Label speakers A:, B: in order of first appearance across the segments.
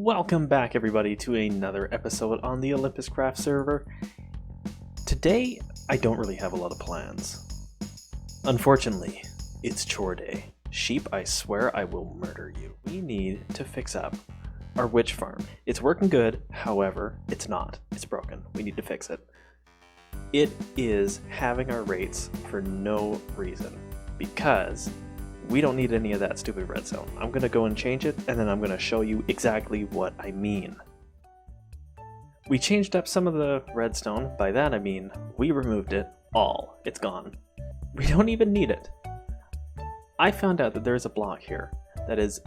A: Welcome back everybody to another episode on the Olympuscraft server. Today, I don't really have a lot of plans. Unfortunately, it's chore day. Sheep, I swear I will murder you. We need to fix up our witch farm. It's working good, however, it's not. It's broken. We need to fix it. It is having our rates for no reason, because we don't need any of that stupid redstone. I'm going to go and change it, and then I'm going to show you exactly what I mean. We changed up some of the redstone. By that I mean we removed it all. It's gone. We don't even need it. I found out that there's a block here that is,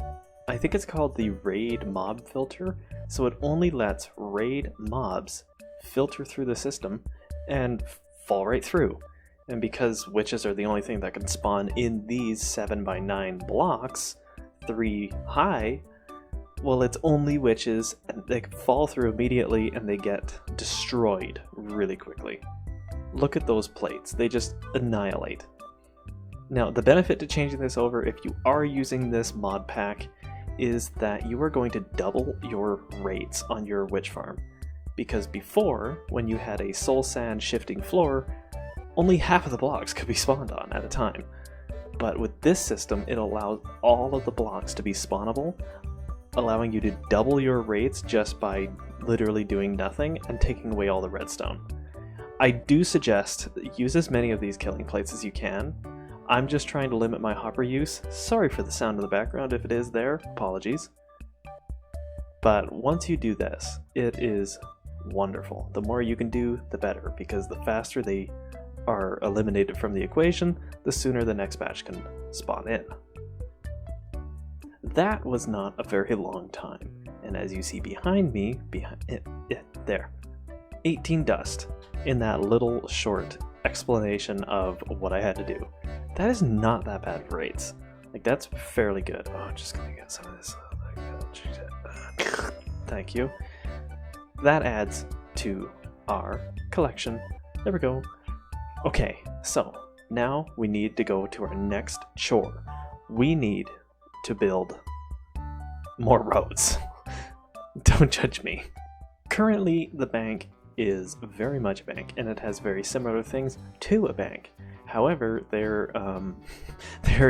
A: I think it's called the raid mob filter, so it only lets raid mobs filter through the system and fall right through. And because witches are the only thing that can spawn in these 7x9 blocks, 3 high, well, it's only witches, and they fall through immediately and they get destroyed really quickly. Look at those plates, they just annihilate. Now, the benefit to changing this over, if you are using this mod pack, is that you are going to double your rates on your witch farm. Because before, when you had a soul sand shifting floor, only half of the blocks could be spawned on at a time. But with this system, it allows all of the blocks to be spawnable, allowing you to double your rates just by literally doing nothing and taking away all the redstone. I do suggest use as many of these killing plates as you can. I'm just trying to limit my hopper use. Sorry for the sound in the background if it is there, apologies. But once you do this, it is wonderful. The more you can do, the better, because the faster they are eliminated from the equation, the sooner the next batch can spawn in. That was not a very long time, and as you see behind me, there, 18 dust in that little short explanation of what I had to do. That is not that bad for rates. Like, that's fairly good. Oh, I'm just gonna get some of this. Thank you. That adds to our collection. There we go. Okay, so now we need to go to our next chore. We need to build more roads. Don't judge me. Currently, the bank is very much a bank, and it has very similar things to a bank. However, there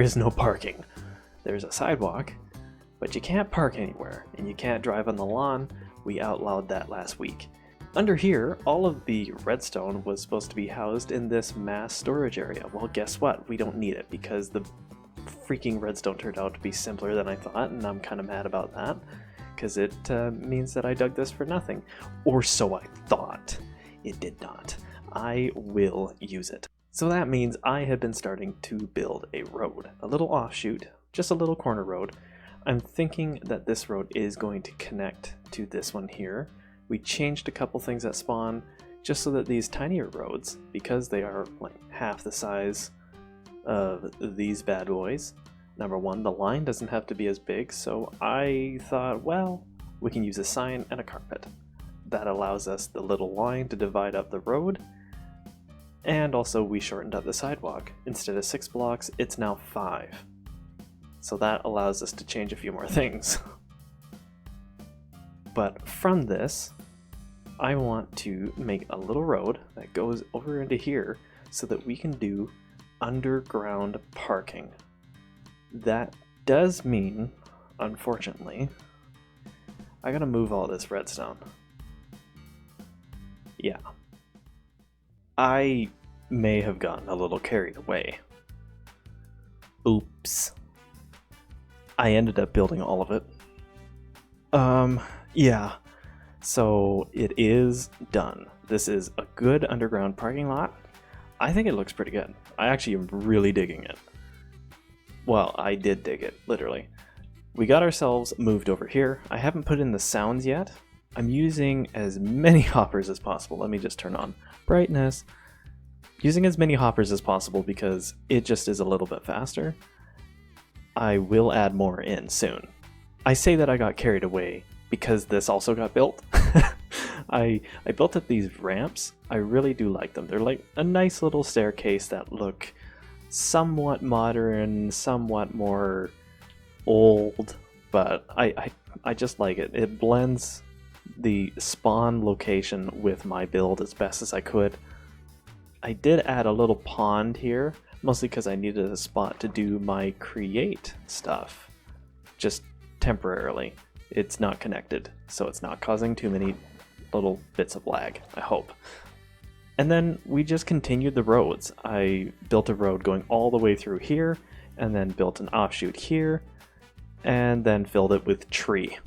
A: is no parking. There's a sidewalk, but you can't park anywhere, and you can't drive on the lawn. We outlawed that last week. Under here, all of the redstone was supposed to be housed in this mass storage area. Well, guess what? We don't need it because the freaking redstone turned out to be simpler than I thought, and I'm kind of mad about that because it means that I dug this for nothing. Or so I thought. It did not. I will use it. So that means I have been starting to build a road, a little offshoot, just a little corner road. I'm thinking that this road is going to connect to this one here. We changed a couple things that spawn just so that these tinier roads, because they are like half the size of these bad boys, number one, the line doesn't have to be as big, so I thought, well, we can use a sign and a carpet. That allows us the little line to divide up the road, and also we shortened up the sidewalk. Instead of 6 blocks, it's now 5. So that allows us to change a few more things. But from this, I want to make a little road that goes over into here so that we can do underground parking. That does mean, unfortunately, I gotta move all this redstone. Yeah. I may have gotten a little carried away. Oops. I ended up building all of it. Yeah, so it is done. This is a good underground parking lot. I think it looks pretty good. I actually am really digging it. Well, I did dig it, literally. We got ourselves moved over here. I haven't put in the sounds yet. I'm using as many hoppers as possible. Let me just turn on brightness. Using as many hoppers as possible because it just is a little bit faster. I will add more in soon. I say that I got carried away because this also got built. I built up these ramps. I really do like them. They're like a nice little staircase that look somewhat modern, somewhat more old, but I just like it. It blends the spawn location with my build as best as I could. I did add a little pond here, mostly because I needed a spot to do my create stuff, just temporarily. It's not connected, so it's not causing too many little bits of lag, I hope. And then we just continued the roads. I built a road going all the way through here, and then built an offshoot here, and then filled it with tree.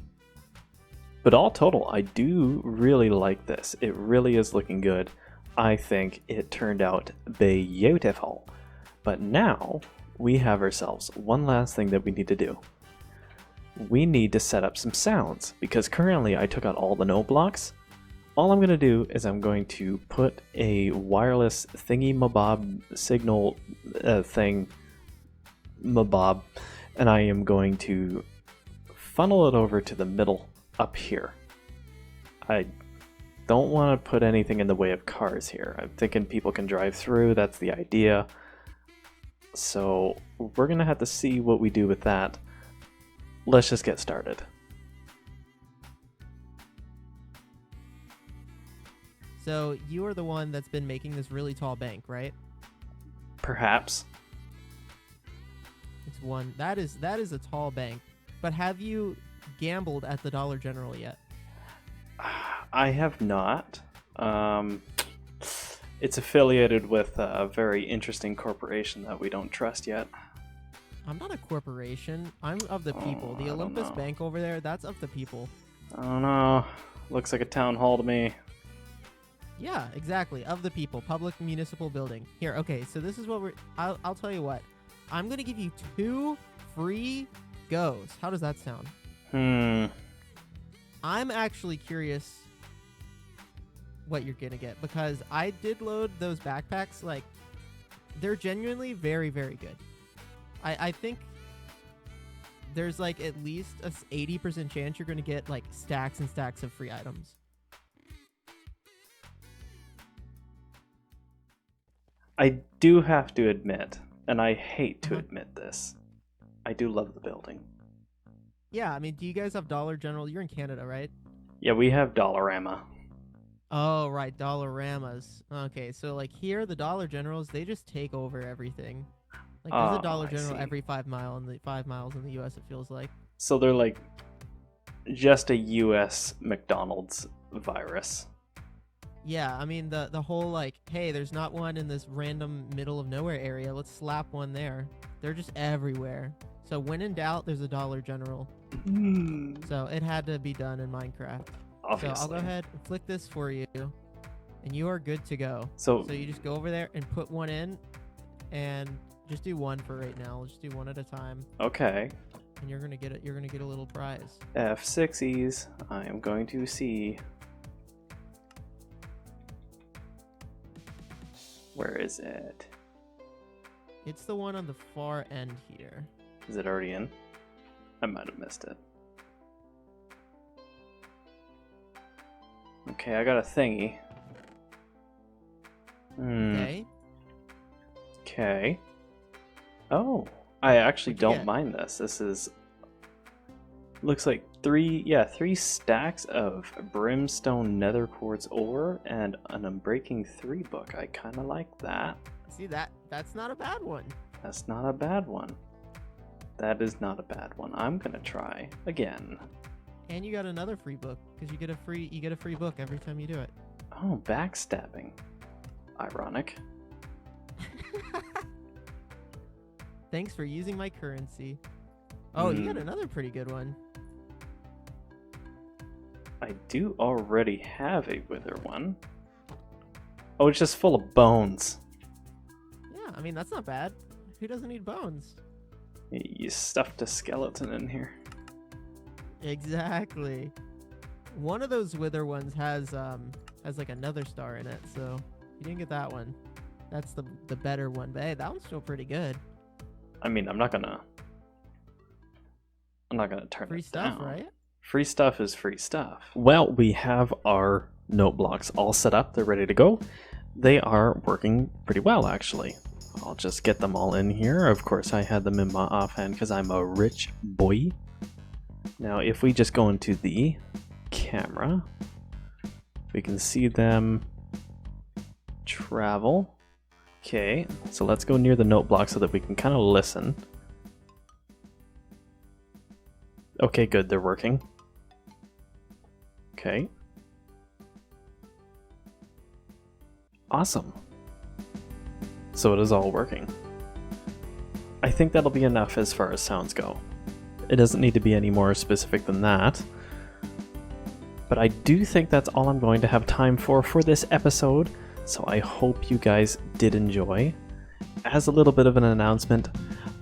A: But all total, I do really like this. It really is looking good. I think it turned out beautiful. But now we have ourselves one last thing that we need to do. We need to set up some sounds, because currently I took out all the note blocks. All I'm going to do is I'm going to put a wireless thingy-mabob signal thing, mabob, and I am going to funnel it over to the middle up here. I don't want to put anything in the way of cars here. I'm thinking people can drive through, that's the idea. So we're going to have to see what we do with that. Let's just get started.
B: So you are the one that's been making this really tall bank, right?
A: Perhaps.
B: It's one that is a tall bank. But have you gambled at the Dollar General yet?
A: I have not. It's affiliated with a very interesting corporation that we don't trust yet.
B: I'm not a corporation. I'm of the people. The Olympus Bank over there, that's of the people.
A: I don't know. Looks like a town hall to me.
B: Yeah, exactly. Of the people. Public municipal building. Here, okay, so this is what I'll tell you what. I'm going to give you 2 free goes. How does that sound? I'm actually curious what you're going to get, because I did load those backpacks. Like, they're genuinely very, very good. I think there's like at least a 80% chance you're going to get like stacks and stacks of free items.
A: I do have to admit, and I hate to admit this, I do love the building.
B: Yeah, I mean, do you guys have Dollar General? You're in Canada, right?
A: Yeah, we have Dollarama.
B: Oh, right, Dollaramas. Okay, so like here, the Dollar Generals, they just take over everything. Like there's a Dollar General every 5 miles in the US, it feels like.
A: So they're like just a US McDonald's virus.
B: Yeah, I mean the whole like, hey, there's not one in this random middle of nowhere area. Let's slap one there. They're just everywhere. So when in doubt, there's a Dollar General. So it had to be done in Minecraft.
A: Obviously.
B: So I'll go ahead and flick this for you, and you are good to go. So you just go over there and put one in, and just do one for right now. We'll just do one at a time.
A: Okay.
B: And you're gonna get it. You're gonna get a little prize.
A: F6s. I am going to see. Where is it?
B: It's the one on the far end here.
A: Is it already in? I might have missed it. Okay, I got a thingy.
B: Okay.
A: Okay. Oh, I actually don't mind this. This is... looks like 3 stacks of brimstone nether quartz ore and an Unbreaking 3 book. I kind of like that.
B: See, that's not a bad one.
A: That's not a bad one. That is not a bad one. I'm gonna try again.
B: And you got another free book, because you get a free book every time you do it.
A: Oh, backstabbing. Ironic.
B: Thanks for using my currency. Oh, you got another pretty good one.
A: I do already have a wither one. Oh, it's just full of bones.
B: Yeah, I mean, that's not bad. Who doesn't need bones?
A: You stuffed a skeleton in here.
B: Exactly. One of those wither ones has like another star in it, so you didn't get that one. That's the better one. But hey, that one's still pretty good.
A: I mean, I'm not gonna turn
B: free
A: it
B: stuff,
A: down.
B: right?
A: Free stuff is free stuff. Well, we have our note blocks all set up. They're ready to go. They are working pretty well, actually. I'll just get them all in here. Of course, I had them in my offhand because I'm a rich boy. Now, if we just go into the camera, we can see them travel. Okay, so let's go near the note block so that we can kind of listen. Okay, good, they're working. Okay. Awesome. So it is all working. I think that'll be enough as far as sounds go. It doesn't need to be any more specific than that. But I do think that's all I'm going to have time for this episode, so I hope you guys did enjoy. As a little bit of an announcement,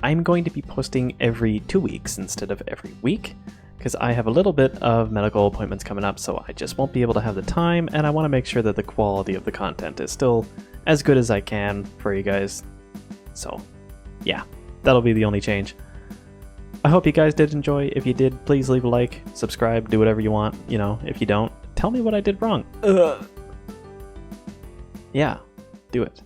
A: I'm going to be posting every 2 weeks instead of every week, because I have a little bit of medical appointments coming up, so I just won't be able to have the time, and I want to make sure that the quality of the content is still as good as I can for you guys. So, yeah, that'll be the only change. I hope you guys did enjoy. If you did, please leave a like, subscribe, do whatever you want. You know, if you don't, tell me what I did wrong. Yeah, do it.